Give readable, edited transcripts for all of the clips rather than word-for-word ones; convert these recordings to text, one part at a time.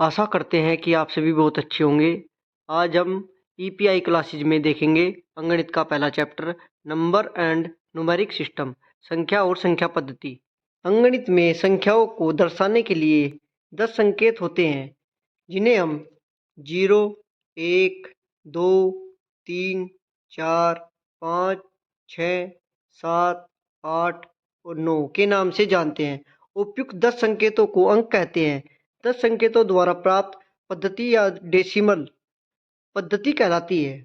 आशा करते हैं कि आप सभी बहुत अच्छे होंगे। आज हम ईपीआई क्लासेज में देखेंगे अंकगणित का पहला chapter number and numeric system, संख्या और संख्या पद्धति। अंकगणित में संख्याओं को दर्शाने के लिए 10 संकेत होते हैं जिन्हें हम 0, 1, 2, 3, 4, 5, 6, 7, 8 और 9 के नाम से जानते हैं। उपयुक्त 10 संकेतों को अंक कहते हैं। 10 संकेतों द्वारा प्राप्त पद्धति या डेसिमल पद्धति कहलाती है।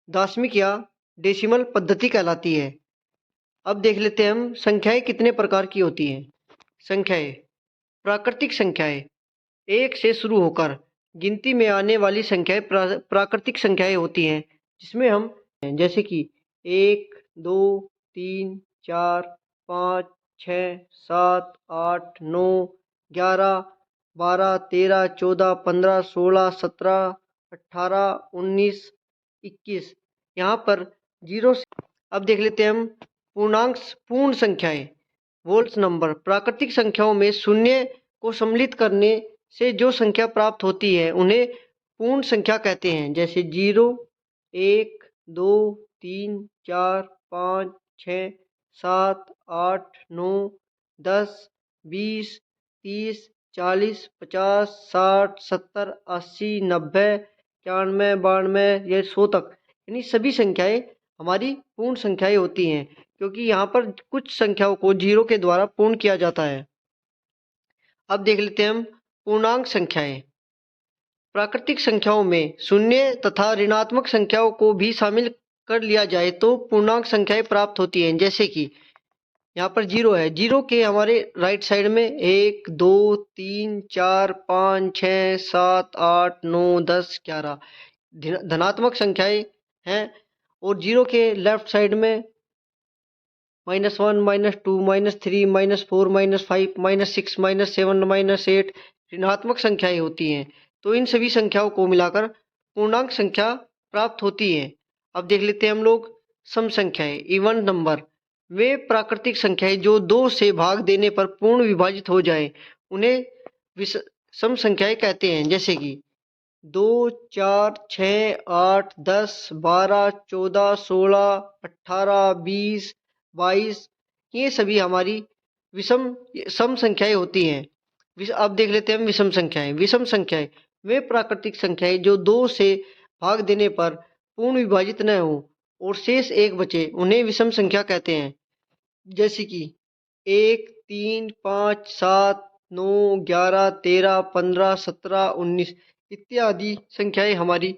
दशमिक या डेसिमल पद्धति कहलाती है। अब देख लेते हैं हम संख्याएं कितने प्रकार की होती हैं। संख्याएं प्राकृतिक संख्याएं 1 से शुरू होकर गिनती में आने वाली संख्याएं प्राकृतिक संख्याएं होती हैं, जिसमें हम जैसे कि 1, 2, 3, 4, 5, 6, 7, 8, 9, 11, 12, 13, 14, 15, 16, 17, 18, 19, 21। यहाँ पर 0 से अब देख लेते हैं हम पूर्णांक पूर्ण संख्याएं वोल्स नंबर। प्राकृतिक संख्याओं में शून्य को सम्मिलित करने से जो संख्या प्राप्त होती है उन्हें पूर्ण संख्या कहते हैं। जैसे 0, 1, 2, 3, 4, 5, 6, 7, 8, 9, 10, 20, 30, 40, 50, 60, 70, 80, 90, 91, 92 या 100 तक, यानी सभी संख्याएं हमारी पूर्ण संख्याएं होती हैं, क्योंकि यहाँ पर कुछ संख्याओं को 0 के द्वारा पूर्ण किया जाता है। अब देख लेते हैं हम पूर्णांक संख्याएं। प्राकृतिक संख्याओं में शून्य तथा ऋणात्मक संख्याओं को भी शामिल कर लिया जाए तो पूर्णांक संख्याएं प्राप्त होती हैं। जैसे कि यहाँ पर 0 है, 0 के हमारे राइट साइड में 1, 2, 3, 4, 5, 6, 7, 8, 9, 10, 11 धनात्मक संख्याएं हैं, और 0 के लेफ्ट साइड में -1, -2, -3, -4, -5, -6, -7, -8 ऋणात्मक संख्याएं होती हैं। तो इन सभी संख्याओं को मिलाकर पूर्णांक संख्या प्राप्त होती है। अब देख लेते हैं हम लोग सम संख्याएं, इवन नंबर। वे प्राकृतिक संख्याएं जो 2 से भाग देने पर पूर्ण विभाजित हो जाएं उन्हें सम संख्याएं कहते हैं। जैसे कि 2, 4, 6, 8, 10, 12, 14, 16, 18, 20, 22 ये सभी हमारी विषम सम संख्याएं होती हैं। अब देख लेते हैं हम विषम संख्याएं। विषम संख्याएं वे प्राकृतिक संख्याएं जो 2 से भाग देने पर पूर्ण विभाजित न हो और शेष 1 बचे उन्हें विषम संख्या कहते हैं। जैसे कि 1, 3, 5, 7, 9, 11, 13, 15, 17, 19 इत्यादि संख्याएं हमारी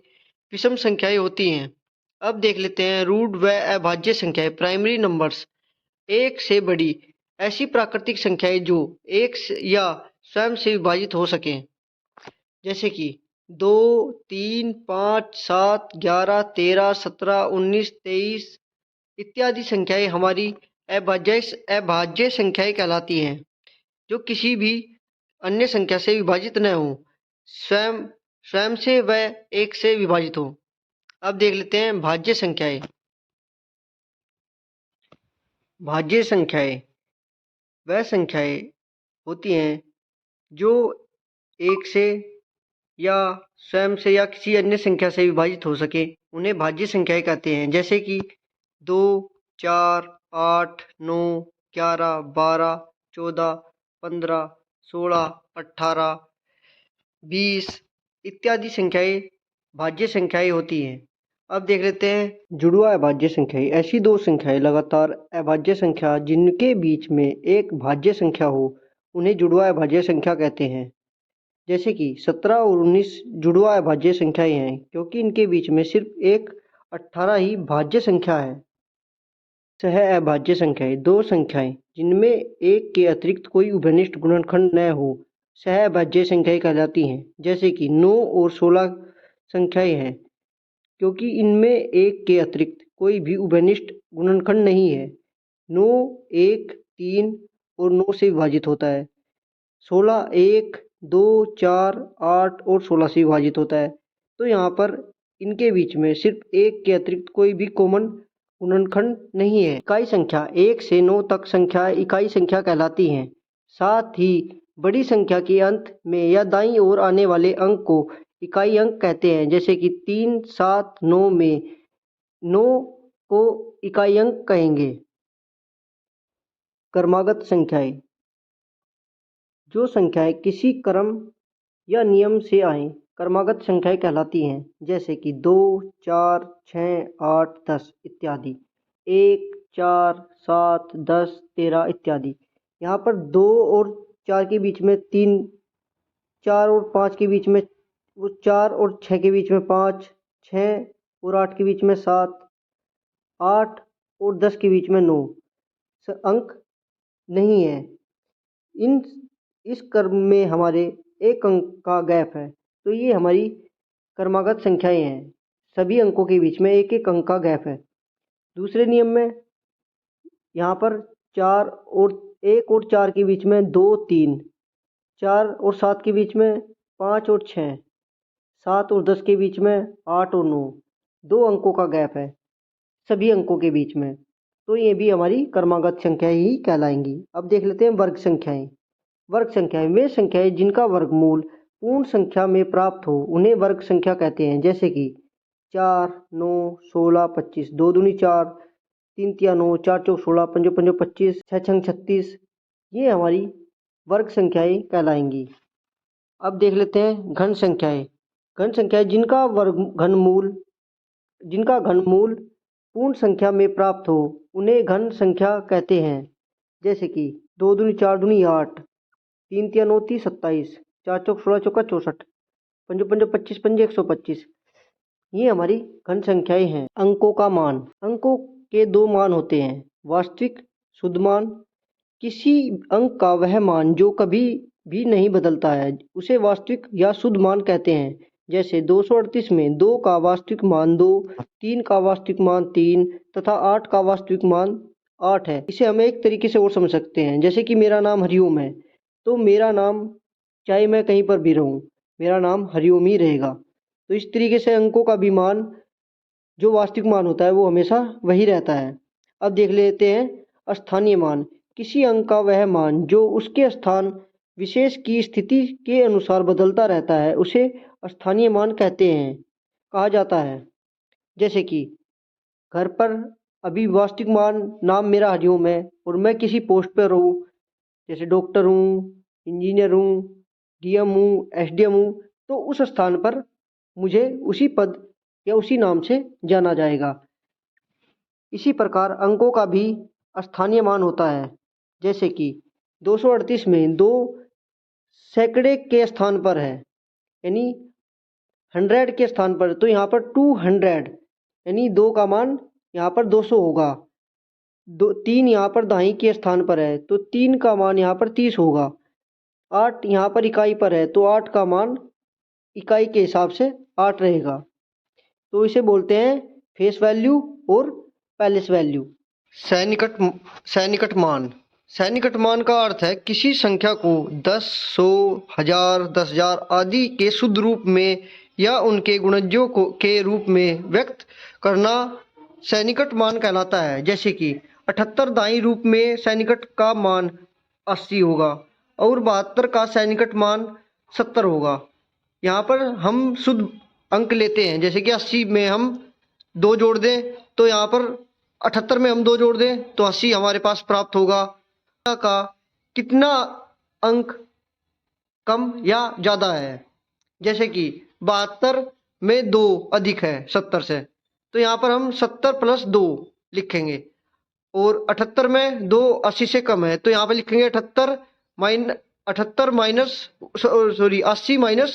विषम संख्याएं होती हैं। अब देख लेते हैं रूट व अभाज्य संख्याएं, प्राइमरी नंबर्स। 1 से बड़ी ऐसी प्राकृतिक संख्याएं जो 1 या स्वयं से विभाजित हो सकें। जैसे कि 2, 3, 5, 7, 11, 13, 17, 19, 23 इत्यादि संख्याएं हमारी अभाज्य संख्याएं कहलाती हैं, जो किसी भी अन्य संख्या से विभाजित न हो, स्वयं से व 1 से विभाजित हो। अब देख लेते हैं भाज्य संख्याएं। भाज्य संख्याएं वह संख्याएं होती हैं जो 1 से या स्वयं से या किसी अन्य संख्या से विभाजित हो सके, उन्हें भाज्य संख्याएं कहते हैं। जैसे कि 2, 4, 8, 9, 11, 12, 14, 15, 16, 18, 20 इत्यादि संख्याएं भाज्य संख्याएं होती हैं। अब देख लेते हैं जुड़वा अभाज्य संख्याएं। ऐसी 2 संख्याएं लगातार अभाज्य संख्या जिनके बीच में एक भाज्य संख्या हो उन्हें जुड़वा अभाज्य संख्या कहते हैं। जैसे कि 17 और 19 जुड़वा अभाज्य संख्याएं हैं, क्योंकि इनके बीच में सिर्फ एक 18 ही भाज्य संख्या है। सह अभाज्य संख्याएं 2 संख्याएं जिनमें एक के अतिरिक्त कोई उभयनिष्ठ गुणनखंड न हो सह अभाज्य संख्याएं कहलाती हैं। जैसे कि 9 और 16 संख्याएं हैं, क्योंकि इनमें एक के अतिरिक्त कोई भी उभयनिष्ठ गुणनखंड नहीं है। 9 1, 3 और 9 से विभाजित होता है। 16 1, 2, 4, 8 और 16 से विभाजित होता है। तो यहाँ पर इनके बीच में सिर्फ एक के अतिरिक्त कोई भी कॉमन गुणनखंड नहीं है। इकाई संख्या 1 से 9 तक संख्या इकाई संख्या कहलाती हैं। साथ ही बड़ी संख्या के अंत में या दाईं ओर आने वाले अंक को इकाई अंक कहते हैं, जैसे कि 3, 7, 9 में 9 को इकाई अंक कहेंगे। क्रमागत संख्याएं, जो संख्याएं किसी क्रम या नियम से आए क्रमागत संख्याएं कहलाती हैं, जैसे कि 2, 4, 6, 8, 10 इत्यादि, 1, 4, 7, 10, 13 इत्यादि। यहाँ पर 2 और 4 के बीच में 3, 4 और 5 के बीच में 4 और 6 के बीच में 5, 6 और 8 के बीच में 7, 8 और 10 के बीच में 9 अंक नहीं है। इस क्रम में हमारे एक अंक का गैप है, तो ये हमारी क्रमागत संख्याएं हैं। सभी अंकों के बीच में एक एक अंक का गैप है। दूसरे नियम में यहाँ पर 4 और 1 और 4 के बीच में 2, 3, 4 और 7 के बीच में 5 और 6, 7 और 10 के बीच में 8 और 9, 2 अंकों का गैप है सभी अंकों के बीच में, तो ये भी हमारी क्रमागत संख्याएं ही कहलाएंगी। अब देख लेते हैं वर्ग संख्याएं। वर्ग संख्याएं वे संख्याएं जिनका वर्गमूल पूर्ण संख्या में प्राप्त हो उन्हें वर्ग संख्या कहते हैं, जैसे कि 4, 9, 16, 25, 2 दूनी 4, 3 तिया 9, 4 चौक 16, 5 पंजो 25, 6 छंग 36, ये हमारी वर्ग संख्याएं कहलाएंगी। अब देख लेते हैं घन संख्याएं। घन संख्याएं जिनका घनमूल पूर्ण संख्या में प्राप्त हो उन्हें घन संख्या कहते हैं, जैसे कि 2 दूनी 4 दूनी 8, 3 तिया 9, 30, 27, 4 चौक 16 चौका 64, 5 पंजो 25, 5 125, ये हमारी घन संख्याएं हैं। अंकों का मान। अंकों के 2 मान होते हैं, वास्तविक शुद्ध मान। किसी अंक का वह मान जो कभी भी नहीं बदलता है उसे वास्तविक या शुद्ध मान कहते हैं, जैसे 238 में 2 का वास्तविक मान 2, 3 का वास्तविक मान 3 तथा 8 का वास्तविक मान 8 है। इसे हम एक तरीके से और समझ सकते हैं, जैसे कि मेरा नाम हरिओम है, तो मेरा नाम चाहे मैं कहीं पर भी रहूं, मेरा नाम हरिओम ही रहेगा। तो इस तरीके से अंकों का भी मान जो वास्तविक मान होता है वो हमेशा वही रहता है। अब देख लेते हैं स्थानीय मान। किसी अंक का वह मान जो उसके स्थान विशेष की स्थिति के अनुसार बदलता रहता है उसे स्थानीय मान कहा जाता है। जैसे कि घर पर अभी वास्तविक मान नाम मेरा हरिओम है और मैं किसी पोस्ट पर रहूँ, जैसे डॉक्टर हूँ, इंजीनियर हूँ, डीएम हूँ, एसडीएम हूँ, तो उस स्थान पर मुझे उसी पद या उसी नाम से जाना जाएगा। इसी प्रकार अंकों का भी स्थानीय मान होता है, जैसे कि 238 में 2 सैकड़े के स्थान पर है, यानी 100 के स्थान पर, तो यहाँ पर 200 यानी 2 का मान यहाँ पर 200 होगा। 3 यहाँ पर दाई के स्थान पर है तो 3 का मान यहाँ पर 30 होगा। 8 यहाँ पर इकाई पर है तो 8 का मान इकाई के हिसाब से 8 रहेगा। तो इसे बोलते हैं फेस वैल्यू और पैलेस वैल्यू। सैनिकट मान। सैनिकट मान का अर्थ है किसी संख्या को 10, 100, 1000, 10,000 आदि के शुद्ध रूप में या उनके गुणजों के रूप में व्यक्त करना सैनिकट मान कहलाता है। जैसे कि 78 दाई रूप में सैनिकट का मान 80 होगा और 72 का सैनिकट मान 70 होगा। यहाँ पर हम शुद्ध अंक लेते हैं, जैसे कि 80 में हम 2 जोड़ दें तो यहाँ पर 78 में हम 2 जोड़ दें तो 80 हमारे पास प्राप्त होगा। का कितना अंक कम या ज़्यादा है, जैसे कि 72 में 2 अधिक है 70 से, तो यहाँ पर हम 70 + 2 लिखेंगे। और 78 में 2 80 से कम है तो यहाँ पर लिखेंगे 80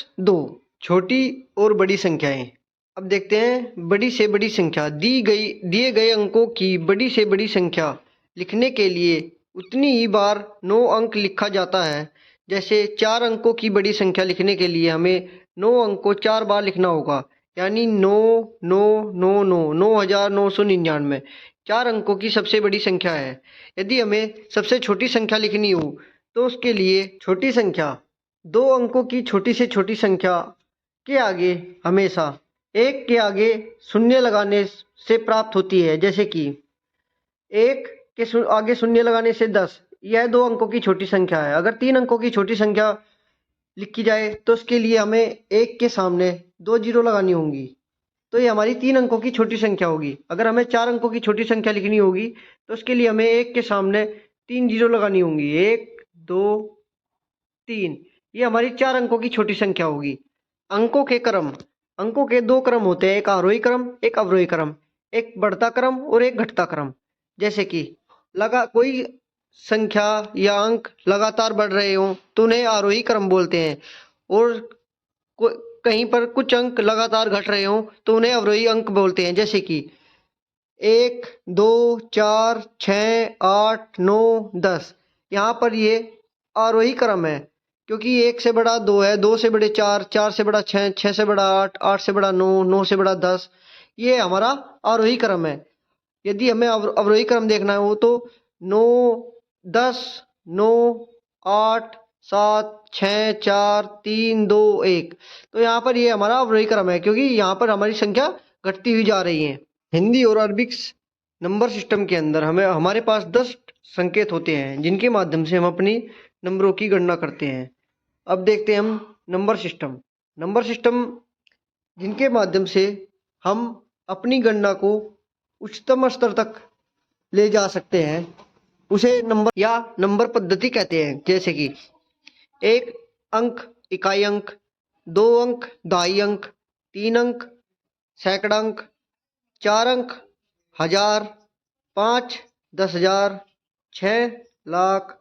- 2। छोटी और बड़ी संख्याएं। अब देखते हैं बड़ी से बड़ी संख्या। दिए गए अंकों की बड़ी से बड़ी संख्या लिखने के लिए उतनी ही बार 9 अंक लिखा जाता है। जैसे 4 अंकों की बड़ी संख्या लिखने के लिए हमें 9 अंक को 4 बार लिखना होगा, यानी 9 9 9 9 9999 4 अंकों की सबसे बड़ी संख्या है। यदि हमें सबसे छोटी संख्या लिखनी हो तो उसके लिए छोटी संख्या 2 अंकों की छोटी से छोटी संख्या के आगे हमेशा 1 के आगे शून्य लगाने से प्राप्त होती है। जैसे कि 1 के आगे शून्य लगाने से 10, यह 2 अंकों की छोटी संख्या है। अगर 3 अंकों की छोटी संख्या लिखी जाए तो उसके लिए हमें 1 के सामने 2 जीरो लगानी होंगी, तो ये हमारी 3 अंकों की छोटी संख्या होगी। अगर हमें 4 अंकों की छोटी संख्या लिखनी होगी तो उसके लिए हमें 1 के सामने 3 जीरो लगानी होंगी, 1 2 3। ये हमारी 4 अंकों की छोटी संख्या होगी। अंकों के क्रम, अंकों के 2 क्रम होते हैं, एक आरोही क्रम एक अवरोही क्रम, एक बढ़ता क्रम और एक घटता क्रम। जैसे कि कोई संख्या या अंक लगातार बढ़ रहे हो तो उन्हें आरोही क्रम बोलते हैं, और कहीं पर कुछ अंक लगातार घट रहे हो तो उन्हें अवरोही अंक बोलते हैं। जैसे कि 1 2 4 6 8 9 10, यहाँ पर ये आरोही क्रम है, क्योंकि 1 से बड़ा 2 है, 2 से बड़े 4, 4 से बड़ा 6, 6 से बड़ा 8, 8 से बड़ा 9, 9 से बड़ा 10। ये हमारा आरोही क्रम है। यदि हमें अवरोही क्रम देखना हो तो 9 10 9 8 7 6 4 3 2 1, तो यहाँ पर ये हमारा अवरोही क्रम है, क्योंकि यहाँ पर हमारी संख्या घटती हुई जा रही है। हिंदी और अरबिक नंबर सिस्टम के अंदर हमारे पास 10 संकेत होते हैं, जिनके माध्यम से हम अपनी नंबरों की गणना करते हैं। अब देखते हैं हम नंबर सिस्टम जिनके माध्यम से हम अपनी गणना को उच्चतम स्तर तक ले जा सकते हैं, उसे नंबर या नंबर पद्धति कहते हैं। जैसे कि 1 अंक इकाई अंक, 2 अंक दहाई अंक, 3 अंक सैकड़ा अंक, 4 अंक हजार, 5 10,000, 6 लाख,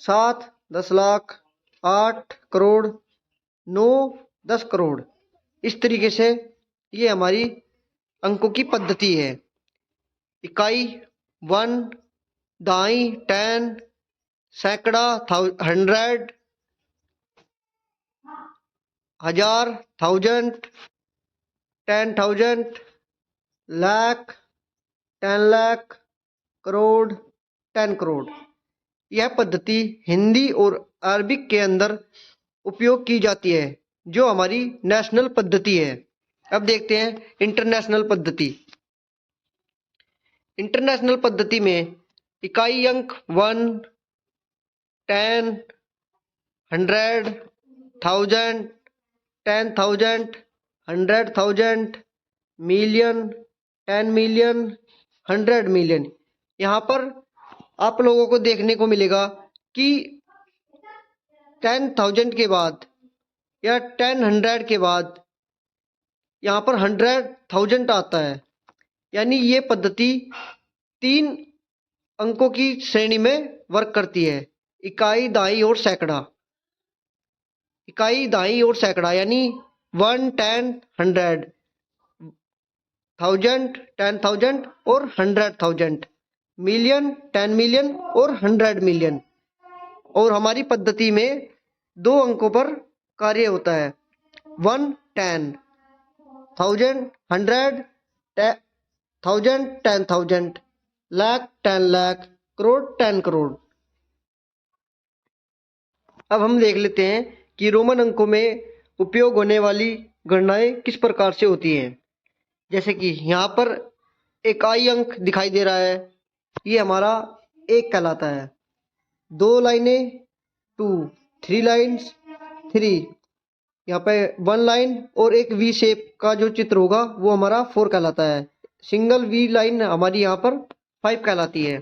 7 10 लाख, 8 करोड़, 9 10 करोड़। इस तरीके से ये हमारी अंकों की पद्धति है। इकाई 1, दहाई 10, सैकड़ा 100, हजार 1000, 10,000, लाख 10 लाख, करोड़ 10 करोड़। यह पद्धति हिंदी और अरबिक के अंदर उपयोग की जाती है, जो हमारी नेशनल पद्धति है। अब देखते हैं इंटरनेशनल पद्धति। इंटरनेशनल पद्धति में इकाई अंक 1, 10, 100, 1000, 10,000, 100,000, मिलियन, 10 मिलियन, 100 मिलियन। यहाँ पर आप लोगों को देखने को मिलेगा कि 10,000 के बाद या 10,100 के बाद यहाँ पर 100,000 आता है। यानी ये पद्धति 3 अंकों की श्रेणी में वर्क करती है, इकाई दहाई और सैकड़ा। इकाई दहाई और सैकड़ा यानी 1 10 100, 1000 10,000 और 100,000, मिलियन 10 मिलियन और 100 मिलियन। और हमारी पद्धति में 2 अंकों पर कार्य होता है, 1 10, 1000 100, 1000 10,000, लाख 10 लाख, करोड़ 10 करोड़। अब हम देख लेते हैं कि रोमन अंकों में उपयोग होने वाली गणनाएं किस प्रकार से होती हैं। जैसे कि यहाँ पर इकाई अंक दिखाई दे रहा है, ये हमारा 1 कहलाता है। 2 लाइनें 2, 3 लाइन्स 3, यहाँ पे 1 लाइन और एक वी शेप का जो चित्र होगा वो हमारा 4 कहलाता है। सिंगल वी लाइन हमारी यहाँ पर 5 कहलाती है।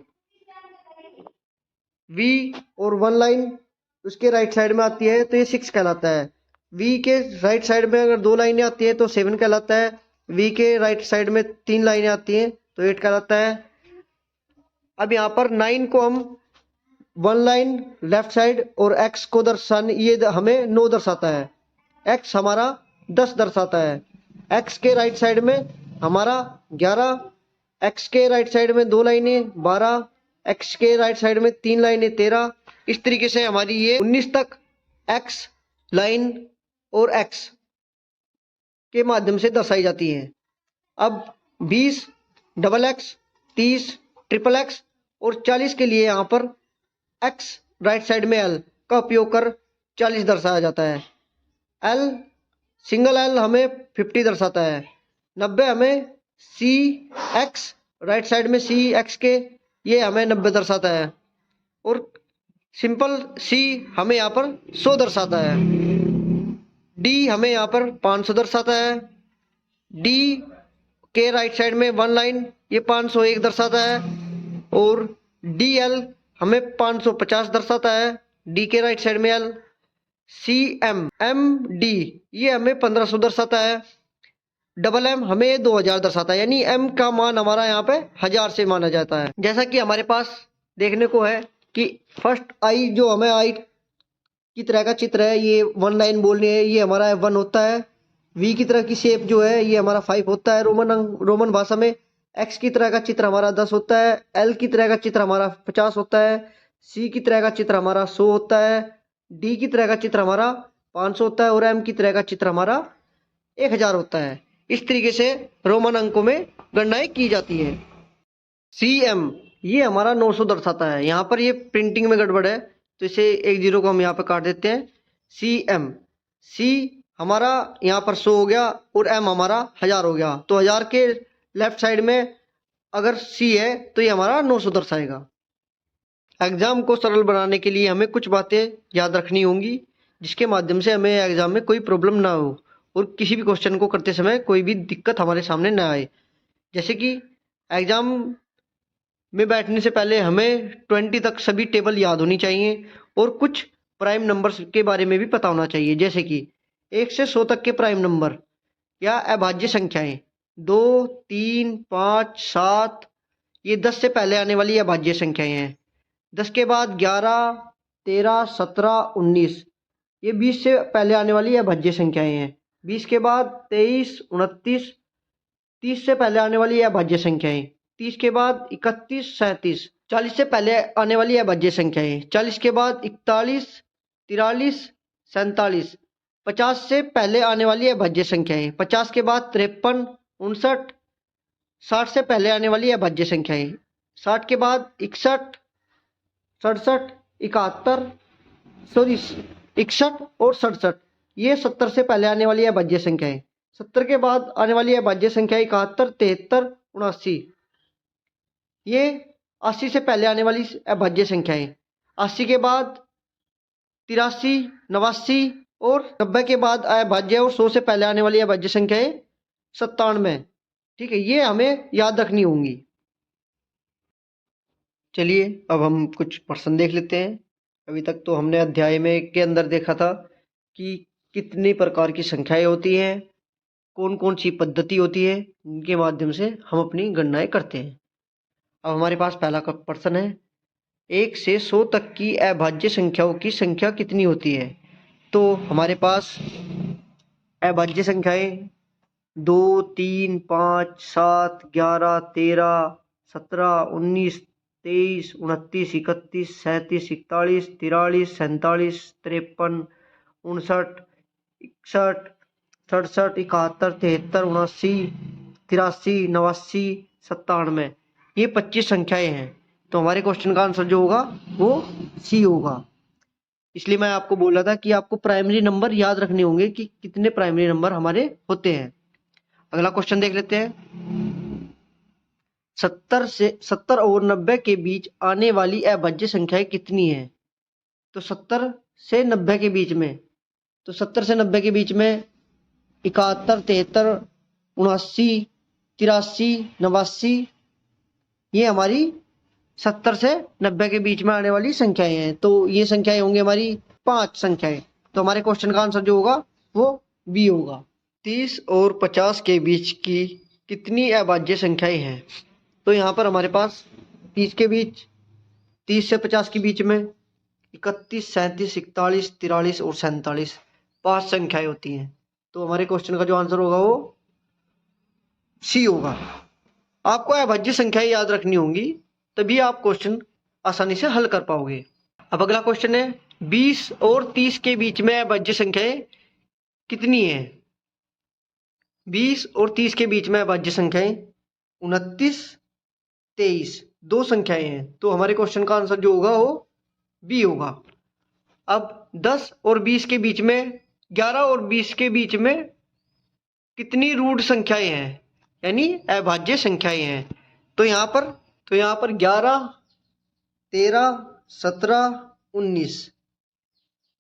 वी और 1 लाइन उसके राइट साइड में आती है तो ये 6 कहलाता है। वी के राइट साइड में अगर 2 लाइनें आती है तो 7 कहलाता है। वी के राइट साइड में 3 लाइनें आती हैं तो 8 कहलाता है। अब यहाँ पर 9 को हम 1 लाइन लेफ्ट साइड और x को दर्शाने, ये हमें 9 दर्शाता है। x हमारा 10 दर्शाता है। x के राइट साइड में हमारा 11, x के राइट साइड में 2 लाइनें 12, x के राइट साइड में 3 लाइनें 13। इस तरीके से हमारी ये 19 तक x लाइन और x के माध्यम से दर्शाई जाती है। अब 20, डबल एक्स, 30, ट्रिपल एक्स और 40 के लिए यहाँ पर x राइट साइड में l का उपयोग कर 40 दर्शाया जाता है। l सिंगल l हमें 50 दर्शाता है। 90 हमें c x राइट साइड में c x के, ये हमें 90 दर्शाता है। और सिंपल सी हमें यहाँ पर 100 दर्शाता है। डी हमें यहाँ पर 500 दर्शाता है। डी के राइट साइड में 1 लाइन ये 501 दर्शाता है। और डी एल हमें 550 दर्शाता है। डी के राइट साइड में L. C M M D ये हमें 1500 दर्शाता है। डबल एम हमें 2000 दर्शाता है, यानी एम का मान हमारा यहाँ पे 1000 से माना जाता है। जैसा कि हमारे पास देखने को है कि फर्स्ट आई जो हमें आई की तरह का चित्र है, ये 1 लाइन बोलनी है, ये हमारा 1 होता है। वी की तरह की शेप जो है ये हमारा 5 होता है रोमन भाषा में। एक्स की तरह का चित्र हमारा 10 होता है। एल की तरह का चित्र हमारा 50 होता है। सी की तरह का चित्र हमारा 100 होता है। डी की तरह का चित्र हमारा 500 होता है। और एम की तरह का चित्र हमारा 1000 होता है। इस तरीके से रोमन अंकों में गणनाएं की जाती है। सी एम ये हमारा 900 दर्शाता है। यहाँ पर ये प्रिंटिंग में गड़बड़ है, तो इसे एक जीरो को हम यहाँ पर काट देते हैं। सी एम सी हमारा यहाँ पर 100 हो गया और एम हमारा 1000 हो गया। तो 1000 के लेफ्ट साइड में अगर सी है तो ये हमारा 900 दर्शाएगा। एग्जाम को सरल बनाने के लिए हमें कुछ बातें याद रखनी होंगी, जिसके माध्यम से हमें एग्जाम में कोई प्रॉब्लम ना हो और किसी भी क्वेश्चन को करते समय कोई भी दिक्कत हमारे सामने ना आए। जैसे कि एग्जाम में बैठने से पहले हमें 20 तक सभी टेबल याद होनी चाहिए और कुछ प्राइम नंबर्स के बारे में भी पता होना चाहिए। जैसे कि 1 से 100 तक के प्राइम नंबर या अभाज्य संख्याएं 2, 3, 5, 7 ये 10 से पहले आने वाली अभाज्य संख्याएं हैं। 10 के बाद 11, 13, 17, 19 ये 20 से पहले आने वाली अभाज्य संख्याएं हैं। 20 के बाद 23, 29, 30 से पहले आने वाली अभाज्य संख्याएं। 30 के बाद 31, 37, 40 से पहले आने वाली अभाज्य संख्याएं। 40 के बाद 41, 43, 47, 50 से पहले आने वाली अभाज्य संख्याएं। 50 के बाद 53, 59, 60 से पहले आने वाली अभाज्य संख्याएं। 60 के बाद 61, 67, 71, 61 और 67 ये 70 से पहले आने वाली अभाज्य संख्याएं। 70 के बाद आने वाली अभाज्य संख्या 71, 73, 79 ये 80 से पहले आने वाली अभाज्य संख्याएं। 80 के बाद 83, 89 और 90 के बाद अभाज्य और 100 से पहले आने वाली अभाज्य संख्याएं 97। ठीक है, ये हमें याद रखनी होंगी। चलिए अब हम कुछ प्रश्न देख लेते हैं। अभी तक तो हमने अध्याय में के अंदर देखा था कि कितने प्रकार की संख्याएं होती हैं, कौन कौन सी पद्धति होती है, इनके माध्यम से हम अपनी गणनाएं करते हैं। अब हमारे पास पहला प्रश्न है, 1 से 100 तक की अभाज्य संख्याओं की संख्या कितनी होती है? तो हमारे पास अभाज्य संख्याएं 2, 3, 5, 7, 11, 13, 17, 19, 23, 29, 31, 37, 41, 43, 47, 53, 59, 61, 67, 71, 73, 79, 83, 89, 97 ये 25 संख्याएं हैं। तो हमारे क्वेश्चन का आंसर जो होगा वो सी होगा। इसलिए मैं आपको बोल रहा था कि आपको प्राइमरी नंबर याद रखने होंगे कि कितने प्राइमरी नंबर हमारे होते हैं। अगला क्वेश्चन देख लेते हैं। 70 और 90 के बीच आने वाली अभाज्य संख्याएं कितनी है? तो 70 से 90 के बीच में, तो 70 से 90 के बीच में 71, 73, 79, 83, 89 ये हमारी 70 से 90 के बीच में आने वाली संख्याएं हैं। तो ये संख्याएं होंगी हमारी 5 संख्याएं। तो हमारे क्वेश्चन का आंसर जो होगा वो बी होगा। 30 और 50 के बीच की कितनी अभाज्य संख्याएं हैं? तो यहाँ पर हमारे पास 30 के बीच, 30 से 50 के बीच में 31, 37, 41, 43 और 47 5 संख्याएं होती हैं। तो हमारे क्वेश्चन का जो आंसर होगा वो सी होगा। आपको अभाज्य संख्याएं याद रखनी होंगी, तभी आप क्वेश्चन आसानी से हल कर पाओगे। अब अगला क्वेश्चन है, 20 और 30 के बीच में अभाज्य संख्याएं कितनी है? 20 और 30 के बीच में अभाज्य संख्याएं 29, 23 2 संख्याएं हैं। तो हमारे क्वेश्चन का आंसर जो होगा वो बी होगा। अब 10 और 20 के बीच में, 11 और 20 के बीच में कितनी रूट संख्याएं हैं, यानी अभाज्य संख्याएं हैं? तो यहाँ पर 11, 13, 17, 19।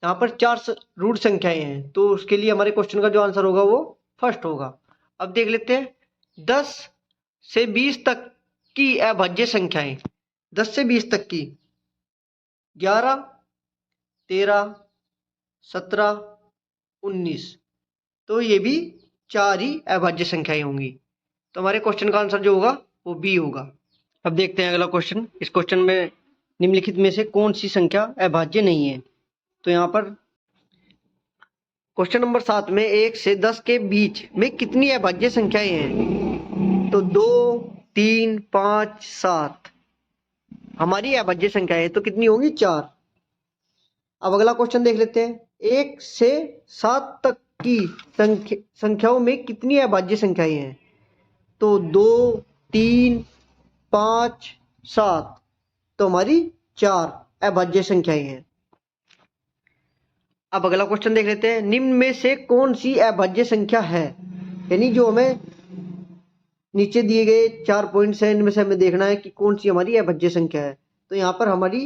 यहाँ पर 4 रूट संख्याएं हैं, तो उसके लिए हमारे क्वेश्चन का जो आंसर होगा वो फर्स्ट होगा। अब देख लेते हैं 10 से 20 तक की अभाज्य संख्याएं। 10 से 20 तक की 11, 13, 17, 19। तो ये भी 4 ही अभाज्य संख्याएं होंगी। तो हमारे क्वेश्चन का आंसर जो होगा वो बी होगा। अब देखते हैं अगला क्वेश्चन। इस क्वेश्चन में निम्नलिखित में से कौन सी संख्या अभाज्य नहीं है। तो यहाँ पर क्वेश्चन नंबर 7 में 1 से 10 के बीच में कितनी अभाज्य संख्याएं हैं। तो 2, 3, 5, 7 हमारी अभाज्य संख्या है, तो कितनी होगी 4। अब अगला क्वेश्चन देख लेते हैं। 1 से 7 तक की संख्याओं में कितनी अभाज्य संख्याएं हैं। तो 2, 3, 5, 7 तो हमारी 4 अभाज्य संख्याएं हैं। अब अगला क्वेश्चन देख लेते हैं। निम्न में से कौन सी अभाज्य संख्या है, यानी जो हमें नीचे दिए गए 4 पॉइंट्स हैं, इनमें से हमें देखना है कि कौन सी हमारी अभाज्य संख्या है। तो यहाँ पर हमारी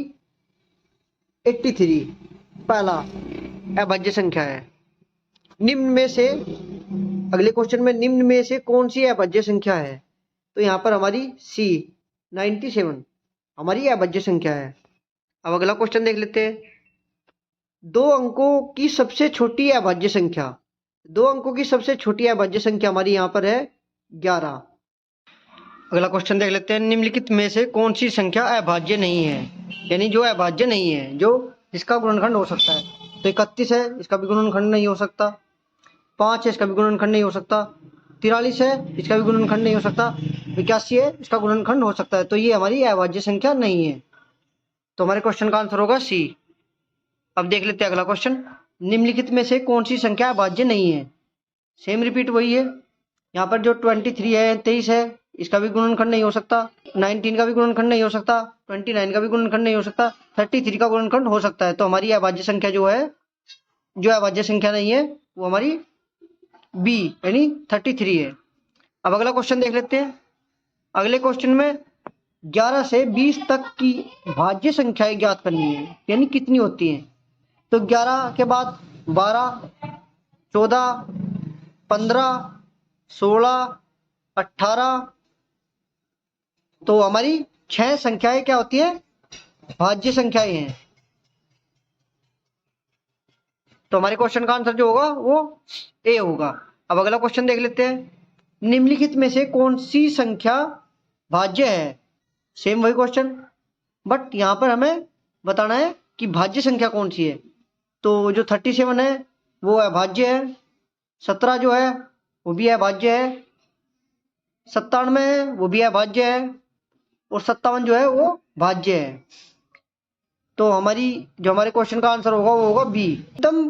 83 पहला अभाज्य संख्या है। निम्न में से, अगले क्वेश्चन में निम्न में से कौन सी अभाज्य संख्या है। तो यहाँ पर हमारी सी 97 हमारी अभाज्य संख्या है। अब अगला क्वेश्चन देख लेते हैं। 2 अंकों की सबसे छोटी अभाज्य संख्या। 2 अंकों की सबसे छोटी अभाज्य संख्या हमारी यहाँ पर है 11। अगला क्वेश्चन देख लेते हैं। निम्नलिखित में से कौन सी संख्या अभाज्य नहीं है, यानी जो अभाज्य नहीं है, जो इसका गुणनखंड हो सकता है। तो 31 है, इसका भी गुणनखंड नहीं हो सकता। 5 है, इसका भी गुणनखंड नहीं हो सकता। 43 है, इसका भी गुणनखंड नहीं हो सकता। 81 है, इसका गुणनखंड हो सकता है। तो ये हमारी अभाज्य संख्या नहीं है। तो हमारे क्वेश्चन का आंसर होगा सी। अब देख लेते हैं अगला क्वेश्चन। निम्नलिखित में से कौन सी संख्या अभाज्य नहीं है। सेम रिपीट वही है। यहाँ पर जो 23 है, 23 है, इसका भी गुणनखंड नहीं हो सकता। 19 का भी गुणनखंड नहीं हो सकता। 29 का भी गुणनखंड नहीं हो सकता। 33 का गुणनखंड हो सकता है। तो हमारी अभाज्य संख्या जो है, जो अभाज्य संख्या नहीं है, वो हमारी बी यानी 33 है। अब अगला क्वेश्चन देख लेते हैं। अगले क्वेश्चन में 11 से 20 तक की भाज्य संख्याएं ज्ञात करनी है, यानी कितनी होती हैं। तो 11 के बाद 12, 14, 15, 16, 18 तो हमारी 6 संख्याएं क्या होती है, भाज्य संख्याएं हैं। तो हमारे क्वेश्चन का आंसर जो होगा वो ए होगा। अब अगला क्वेश्चन देख लेते हैं। निम्नलिखित में से कौन सी संख्या भाज्य है। सेम वही क्वेश्चन, बट यहां पर हमें बताना है कि भाज्य संख्या कौन सी है। तो जो 37 है वो अभाज्य है। 17 जो है वो भी अभाज्य है। 97 है वो भी अभाज्य है। और 57 जो है वो भाज्य है। तो हमारी जो हमारे क्वेश्चन का आंसर होगा वो होगा बी। एकदम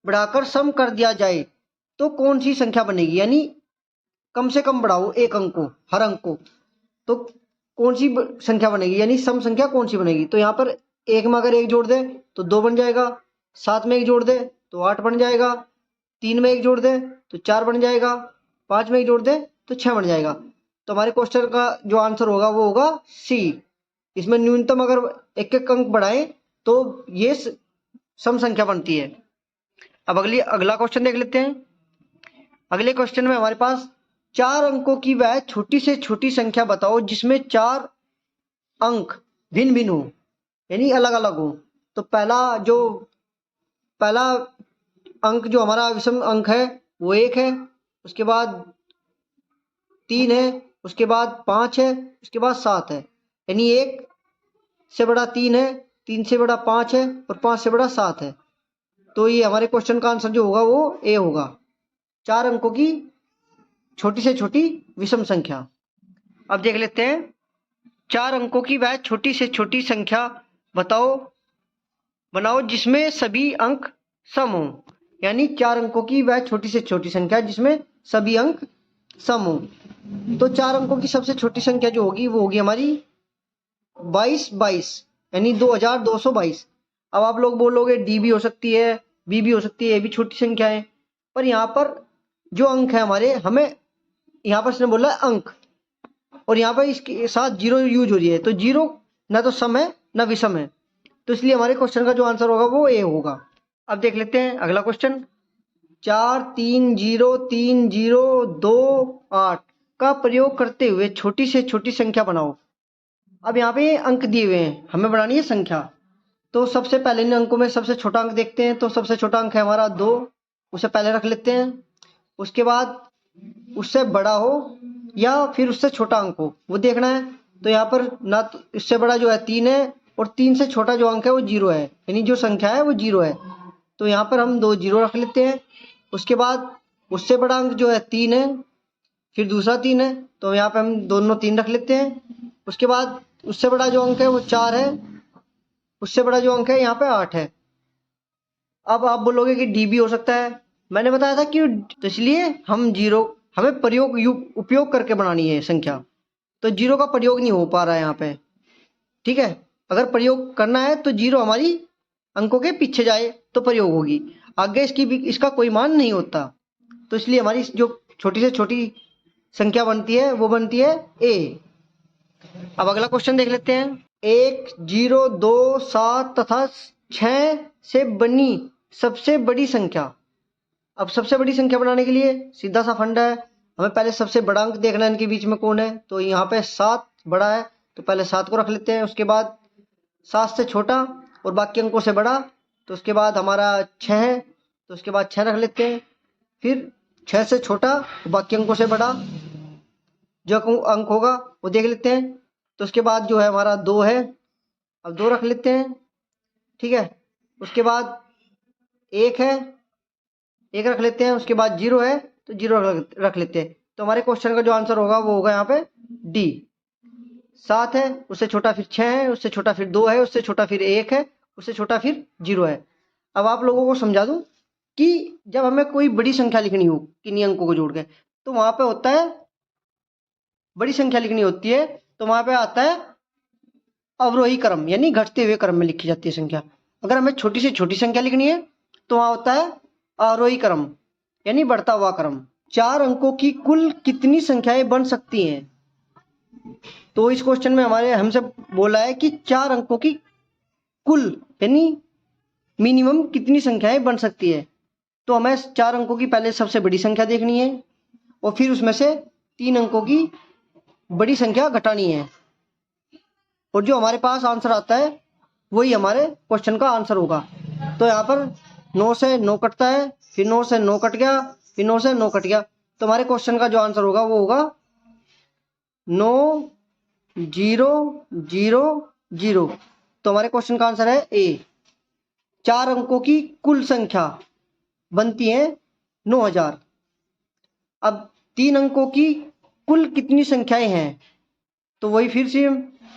बढ़ाकर सम कर दिया जाए तो कौन सी संख्या बनेगी, यानी कम से कम बढ़ाओ एक अंक को, हर अंक को, तो कौन सी संख्या बनेगी, यानी सम संख्या कौन सी बनेगी। तो यहाँ पर 1 में अगर 1 जोड़ दे तो 2 बन जाएगा। 7 में 1 जोड़ दे तो 8 बन जाएगा। 3 में 1 जोड़ दे तो 4 बन जाएगा। 5 में 1 जोड़ दे तो 6 बन जाएगा। तो हमारे क्वेश्चन का जो आंसर होगा वो होगा सी। इसमें न्यूनतम अगर एक एक अंक बढ़ाएं तो ये सम संख्या बनती है। अब अगला क्वेश्चन देख लेते हैं। अगले क्वेश्चन में हमारे पास 4 अंकों की वह छोटी से छोटी संख्या बताओ जिसमें 4 अंक भिन्न भिन्न हो, यानी अलग अलग हो। तो पहला अंक जो हमारा विषम अंक है वो 1 है, उसके बाद 3 है, उसके बाद 5 है, उसके बाद 7 है। यानी 1 से बड़ा 3 है, 3 से बड़ा 5 है और 5 से बड़ा 7 है। तो ये हमारे क्वेश्चन का आंसर जो होगा वो ए होगा। 4 अंकों की छोटी से छोटी विषम संख्या। अब देख लेते हैं। 4 अंकों की वह छोटी से छोटी संख्या बनाओ जिसमें सभी अंक सम हो, यानी 4 अंकों की वह छोटी से छोटी संख्या जिसमें सभी अंक सम हो। तो 4 अंकों की सबसे छोटी संख्या जो होगी वो होगी हमारी 22 यानी 2222। अब आप लोग बोलोगे डी भी हो सकती है, बी भी हो सकती है, ये भी छोटी संख्या है। पर यहाँ पर जो अंक है हमारे, हमें यहाँ पर इसने बोला अंक और यहाँ पर इसके साथ जीरो यूज हो रही है। तो जीरो ना तो सम है ना विषम है। तो इसलिए हमारे क्वेश्चन का जो आंसर होगा वो ए होगा। अब देख लेते हैं अगला क्वेश्चन। 4303028 का प्रयोग करते हुए छोटी से छोटी संख्या बनाओ। अब यहाँ पे अंक दिए हुए हैं, हमें बनानी है संख्या। तो सबसे पहले इन अंकों में सबसे छोटा अंक देखते हैं। तो सबसे छोटा अंक है हमारा 2, उसे पहले रख लेते हैं। उसके बाद उससे बड़ा हो या फिर उससे छोटा अंक हो वो देखना है। तो यहाँ पर ना तो इससे बड़ा जो है 3 है और 3 से छोटा जो अंक है वो 0 है, यानी जो संख्या है वो 0 है। तो यहाँ पर हम 2 0 रख लेते हैं। उसके बाद उससे बड़ा अंक जो है 3 है, फिर दूसरा 3 है, तो यहाँ पे हम दोनों 3 रख लेते हैं। उसके बाद उससे बड़ा जो अंक है वो 4 है, उससे बड़ा जो अंक है यहाँ पे 8 है। अब आप बोलोगे कि डी भी हो सकता है, मैंने बताया था कि तो इसलिए हमें उपयोग करके बनानी है संख्या। तो 0 का प्रयोग नहीं हो पा रहा है यहाँ पे, ठीक है। अगर प्रयोग करना है तो 0 हमारी अंकों के पीछे जाए तो प्रयोग होगी, आगे इसका कोई मान नहीं होता। तो इसलिए हमारी जो छोटी से छोटी संख्या बनती है वो बनती है ए। अब अगला क्वेश्चन देख लेते हैं। 1 0 2 7 तथा 6 से बनी सबसे बड़ी संख्या। अब सबसे बड़ी संख्या बनाने के लिए सीधा सा फंडा है, हमें पहले सबसे बड़ा अंक देखना है इनके बीच में कौन है। तो यहाँ पे 7 बड़ा है, तो पहले 7 को रख लेते हैं। उसके बाद 7 से छोटा और बाकी अंकों से बड़ा, तो उसके बाद हमारा 6 है, तो उसके बाद 6 रख लेते हैं। फिर 6 से छोटा और बाकी अंकों से बड़ा जो अंक होगा वो देख लेते हैं। तो उसके बाद जो है हमारा 2 है, अब 2 रख लेते हैं, ठीक है। उसके बाद 1 है, 1 रख लेते हैं। उसके बाद 0 है तो 0 रख लेते हैं। तो हमारे क्वेश्चन का जो आंसर होगा वो होगा यहाँ पे डी। 7 है, उससे छोटा फिर 6 है, उससे छोटा फिर 2 है, उससे छोटा फिर 1 है, उससे छोटा फिर 0 है। अब आप लोगों को समझा दूं कि जब हमें कोई बड़ी संख्या लिखनी हो किन्हीं अंकों को जोड़ के, तो वहां पे होता है बड़ी संख्या लिखनी होती है तो वहां पे आता है अवरोही क्रम, यानी घटते हुए क्रम में लिखी जाती है संख्या। अगर हमें छोटी से छोटी संख्या लिखनी है तो वहां होता है आरोही क्रम, यानी बढ़ता हुआ क्रम। 4 अंकों की कुल कितनी संख्याएं बन सकती हैं? तो इस क्वेश्चन में हमसे बोला है कि 4 अंकों की कुल यानी मिनिमम कितनी संख्याएं बन सकती है। तो हमें 4 अंकों की पहले सबसे बड़ी संख्या देखनी है और फिर उसमें से 3 अंकों की बड़ी संख्या घटानी है, और जो हमारे पास आंसर आता है वही हमारे क्वेश्चन का आंसर होगा। तो यहाँ पर 9 से 9 कटता है, फिर 9 से 9 कट गया, फिर 9 से 9 कट गया। तो हमारे क्वेश्चन का जो आंसर होगा वो होगा 9 0 0 0। तो हमारे क्वेश्चन का आंसर है ए। 4 अंकों की कुल संख्या बनती है 9000। अब 3 अंकों की कुल कितनी संख्याएं हैं? तो वही फिर से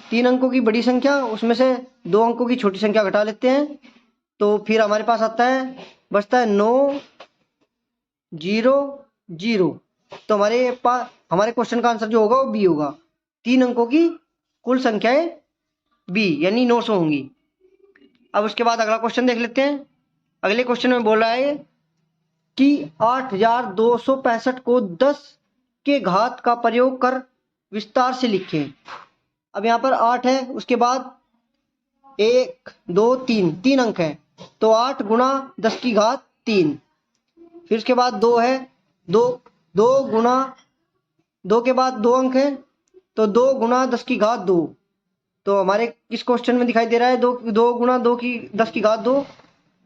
3 अंकों की बड़ी संख्या, उसमें से 2 अंकों की छोटी संख्या घटा लेते हैं। तो फिर हमारे पास आता है बचता है 9 0 0। तो हमारे क्वेश्चन का आंसर जो होगा वो बी होगा। 3 अंकों की कुल संख्याएं बी यानी 900 होंगी। अब उसके बाद अगला क्वेश्चन देख लेते हैं। अगले क्वेश्चन में बोला है कि 8265 को 10 के घात का प्रयोग कर विस्तार से लिखें। अब यहाँ पर 8 है, उसके बाद 1 2 3 अंक है, तो 8 गुणा 10 की घात 3। फिर उसके बाद 2 है, 2 गुणा 2 के बाद 2 अंक है, तो 2 गुणा 10 की घात 2। तो हमारे किस क्वेश्चन में दिखाई दे रहा है 2 गुणा 2 की 10 की घात 2?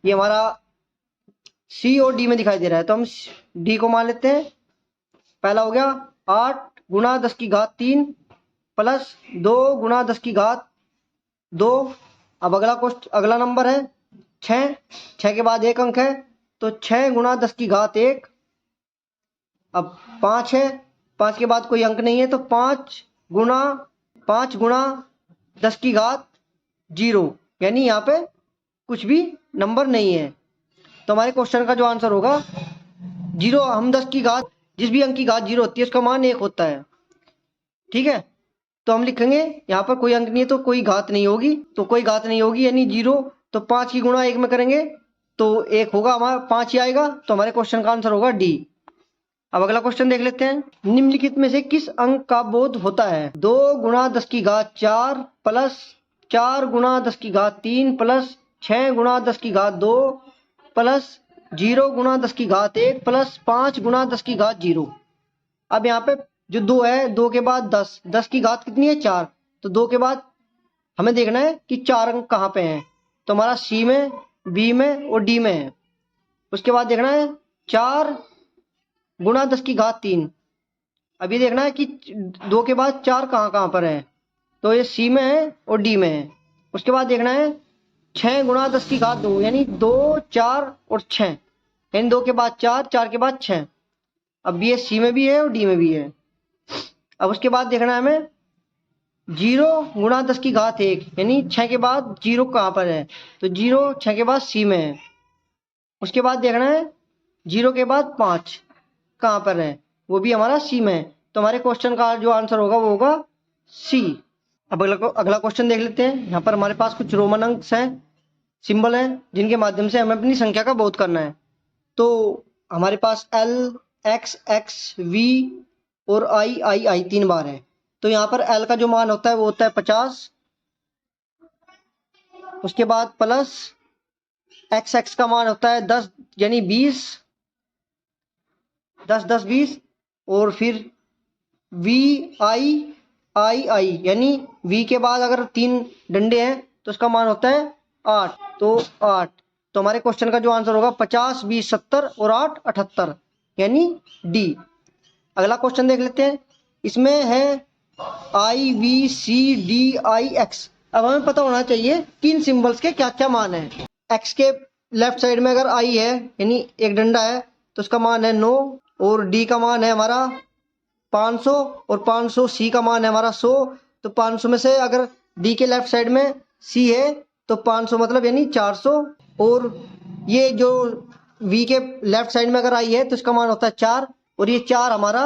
ये हमारा सी और डी में दिखाई दे रहा है, तो हम डी को मान लेते हैं। पहला हो गया 8 गुणा 10 की घात 3 प्लस 2 गुणा 10 की घात 2। अब अगला नंबर है 6। 6 के बाद 1 अंक है, तो 6 गुणा 10 की घात 1। अब 5 है, 5 के बाद कोई अंक नहीं है, तो 5 गुणा 10 की घात 0, यानी यहाँ पे कुछ भी नंबर नहीं है। तो हमारे क्वेश्चन का जो आंसर होगा 0। हम 10 की घात जिस भी अंक की घात 0 होती है उसका मान 1 होता है, ठीक है। तो हम लिखेंगे यहाँ पर कोई अंक नहीं है तो कोई घात नहीं होगी, तो कोई घात नहीं होगी यानी 0। तो 5 की गुणा 1 में करेंगे तो 1 होगा, हमारा 5 ही आएगा। तो हमारे क्वेश्चन का आंसर होगा डी। अब अगला क्वेश्चन देख लेते हैं। निम्नलिखित में से किस अंक का बोध होता है? 2 गुणा 10 की घात 4 प्लस 4 गुणा 10 की घात 3 प्लस 6 गुणा 10 की घात 2 प्लस 0 गुणा 10 की घात 1 प्लस 5 गुणा 10 की घात 0। अब यहाँ पे जो 2 है, 2 के बाद 10, 10 की घात कितनी है 4, तो 2 के बाद हमें देखना है कि 4 अंक कहाँ पे हैं, तो हमारा सी में, बी में और डी में है। उसके बाद देखना है 4 गुणा 10 की घात 3। अब ये देखना है कि 2 के बाद 4 कहाँ कहाँ पर है, तो ये सी में है और डी में है। उसके बाद देखना है 6 गुणा 10 की घात 2, यानी 2, 4 और 6, यानी 2 के बाद 4, 4 के बाद 6। अब ये सी में भी है और डी में भी है। अब उसके बाद देखना है हमें 0 गुणा 10 की घात 1, यानी 6 के बाद 0 कहाँ पर है, तो 0 6 के बाद सी में है। उसके बाद देखना है 0 के बाद 5 कहाँ पर है, वो भी हमारा सी में है। तो हमारे क्वेश्चन का जो आंसर होगा वो होगा सी। अब अगला क्वेश्चन देख लेते हैं। यहाँ पर हमारे पास कुछ रोमन अंक हैं, सिंबल हैं, जिनके माध्यम से हमें अपनी संख्या का बोध करना है। तो हमारे पास एल, एक्स, एक्स, वी और आई, आई, आई 3 बार है। तो यहाँ पर एल का जो मान होता है वो होता है 50। उसके बाद प्लस एक्स, एक्स का मान होता है 10, यानी 20, 10, 10, 20। और फिर वी, आई, आई, आई, यानी वी के बाद अगर 3 डंडे हैं तो उसका मान होता है 8, तो 8। तो हमारे क्वेश्चन का जो आंसर होगा 50, 20, 70 और 8, 78, यानी डी। अगला क्वेश्चन देख लेते हैं। इसमें है I, V, C, D, I, X. अब हमें पता होना चाहिए कि इन सिंबल्स के क्या क्या मान है। एक्स के लेफ्ट साइड में अगर आई है, यानी एक डंडा है, तो उसका मान है 9, और डी का मान है हमारा 500, और 500 सी का मान है हमारा 100। तो 500 में से अगर डी के लेफ्ट साइड में सी है तो 500 मतलब यानी 400, और ये जो वी के लेफ्ट साइड में अगर आई है तो इसका मान होता है 4, और ये 4 हमारा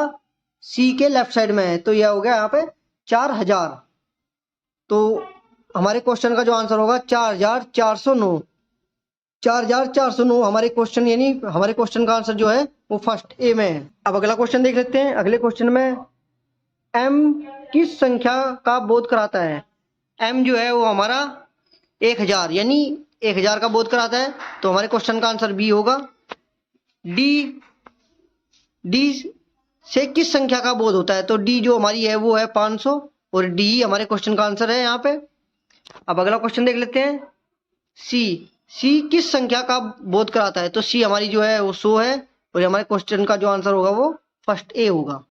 सी के लेफ्ट साइड में है, तो यह हो गया यहाँ पे 4000। तो हमारे क्वेश्चन का जो आंसर होगा 4409, 4409 हमारे क्वेश्चन, यानी हमारे क्वेश्चन का आंसर जो है वो फर्स्ट ए में है। अब अगला क्वेश्चन देख लेते हैं। अगले क्वेश्चन में एम किस संख्या का बोध कराता है। एम जो है वो हमारा 1000, यानी 1000 का बोध कराता है, तो हमारे क्वेश्चन का आंसर बी होगा। डी, डी से किस संख्या का बोध होता है, तो डी जो हमारी है वो है 500, और डी हमारे क्वेश्चन का आंसर है यहाँ पे। अब अगला क्वेश्चन देख लेते हैं। सी, सी किस संख्या का बोध कराता है, तो सी हमारी जो है वो 100 है, और हमारे क्वेश्चन का जो आंसर होगा वो फर्स्ट ए होगा।